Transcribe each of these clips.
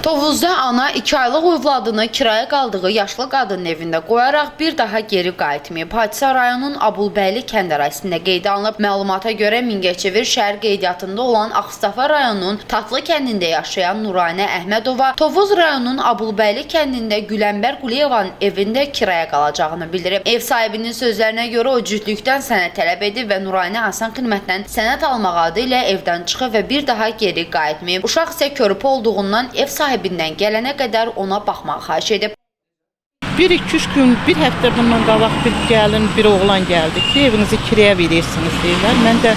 Tovuzda ana 2 aylıq övladını kiraya qaldığı yaşlı qadının evində qoyaraq bir daha geri qayıtmayıb. Hadisə rayonun Abulbəyli kənd ərazisində qeydə alınıb. Məlumata görə Mingəçevir şəhər qeydiyyatında olan Ağstafa rayonunun Tatlı kəndində yaşayan Nuranə Əhmədova Tovuz rayonunun Abulbəyli kəndində Gülənbər Quliyevanın evində kiraya qalacağını bildirib. Ev sahibinin sözlərinə görə o cütlükdən sənəd tələb edib və Nuranə Asan xidmətdən sənəd almaq adı ilə evdən çıxıb və bir daha geri qayıtmayıb. Uşaq isə körpə olduğundan ev sahibindən gələnə qədər ona baxmağı xahiş edib. 1-2 gün, bir həftə bundan qabaq bir gəlin, bir oğlan gəldi ki, evinizi kiraya verirsiniz deyirlər. Mən də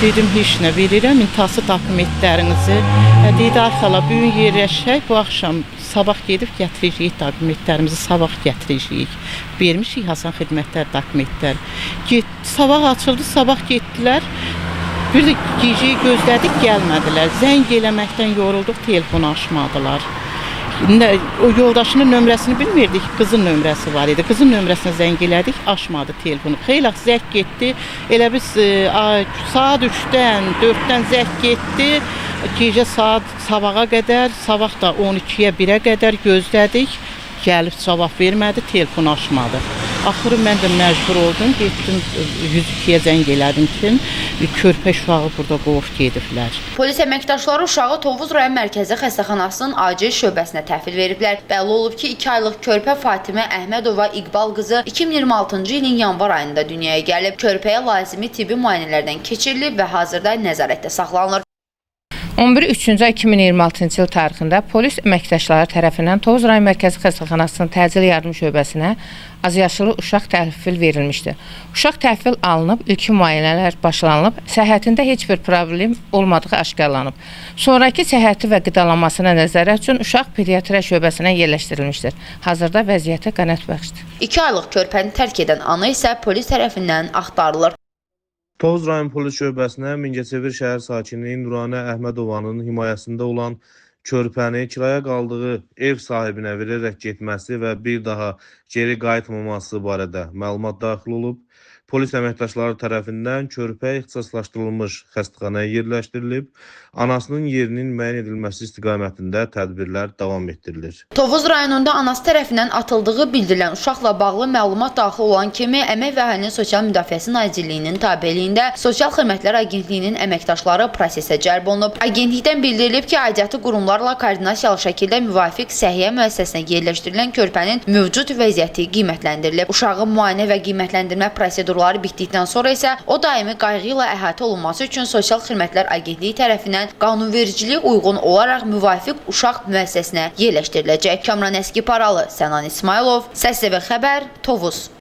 dedim, heç nə verirəm, intihası dokumentlərinizi. Deyir, ay xala, bu gün yerləşək, bu axşam sabah gedib gətirəcəyik dokumentlərimizi, sabah gətirəcəyik. Vermişik Hasan xidmətlər dokumentlər. Sabah açıldı, sabah getdilər. Bir də gecəyi gözlədik, gəlmədilər. Zəng eləməkdən yorulduq, telefonu açmadılar. O yoldaşının nömrəsini bilmirdik, qızın nömrəsi var idi. Qızın nömrəsinə zəng elədik, açmadı telefonu. Xeyli zəng getdi, elə biz saat 3-dən, 4-dən zəng getdi. Gecə saat sabaha qədər, sabah da 12-yə 1-ə qədər gözlədik. Gəlib cavab vermədi, telefonu açmadı. Axırı mən də məcbur oldum, getdim 102-yə zəng elədim ki, körpə uşağı burada qovub gediblər. Polis əməkdaşları uşağı Tovuz rayon mərkəzi xəstəxanasının acil şöbəsinə təhvil veriblər. Bəlli olub ki, 2 aylıq körpə Fatimə Əhmədova İqbal qızı 2026-cı ilin yanvar ayında dünyaya gəlib. Körpəyə lazımi tibbi müayinələrdən keçirilib və hazırda nəzarətdə saxlanılır. 11-3-cü ay 2026-cı il tarixində polis əməkdaşları tərəfindən Tovuz rayon mərkəzi xəstəxanasının təcili yardım şöbəsinə azyaşlı uşaq təhvil verilmişdi. Uşaq təhvil alınıb, ilkin müayinələr başlanılıb, səhhətində heç bir problem olmadığı aşkarlanıb. Sonraki səhhəti və qidalanmasına nəzarət üçün uşaq pediatriya şöbəsinə yerləşdirilmişdir. Hazırda vəziyyəti qənaətbəxşdir. 2 aylıq körpəni tərk edən ana isə polis tərəfindən axtarılır. Tovuz rayon polis şöbəsinə Mingəçevir şəhər sakini Nuranə Əhmədovanın himayəsində olan körpəni kiraya qaldığı ev sahibinə verərək getməsi və bir daha geri qayıtmaması barədə məlumat daxil olub. Polis əməkdaşları tərəfindən körpə ixtisaslaşdırılmış xəstəxanaya yerləşdirilib, anasının yerinin müəyyən edilməsi istiqamətində tədbirlər davam etdirilir. Tovuz rayonunda anası tərəfindən atıldığı bildirilən uşaqla bağlı məlumat daxil olan kimi Əmək və Əhalinin Sosial Müdafiəsi Nazirliyinin tabeliyində Sosial Xidmətlər Agentliyinin əməkdaşları prosesə cəlb olunub. Agentlikdən bildirilib ki, aidiyyatı qurumlarla koordinasiyalı şəkildə müvafiq səhiyyə müəssisəsinə yerləşdirilən körpənin mövcud vəziyyəti qiymətləndirilib. Uşağın müayinə və qiymətləndirmə prosedurları bitdikdən sonra isə o daimi qayğı ilə əhatə olunması üçün Sosial Xidmətlər Agentliyi tərəfindən qanunvericiliyə uyğun olaraq müvafiq uşaq müəssisəsinə yerləşdiriləcək. Kamran Əskiparalı, Sənan İsmailov, Səs TV Xəbər, Tovuz.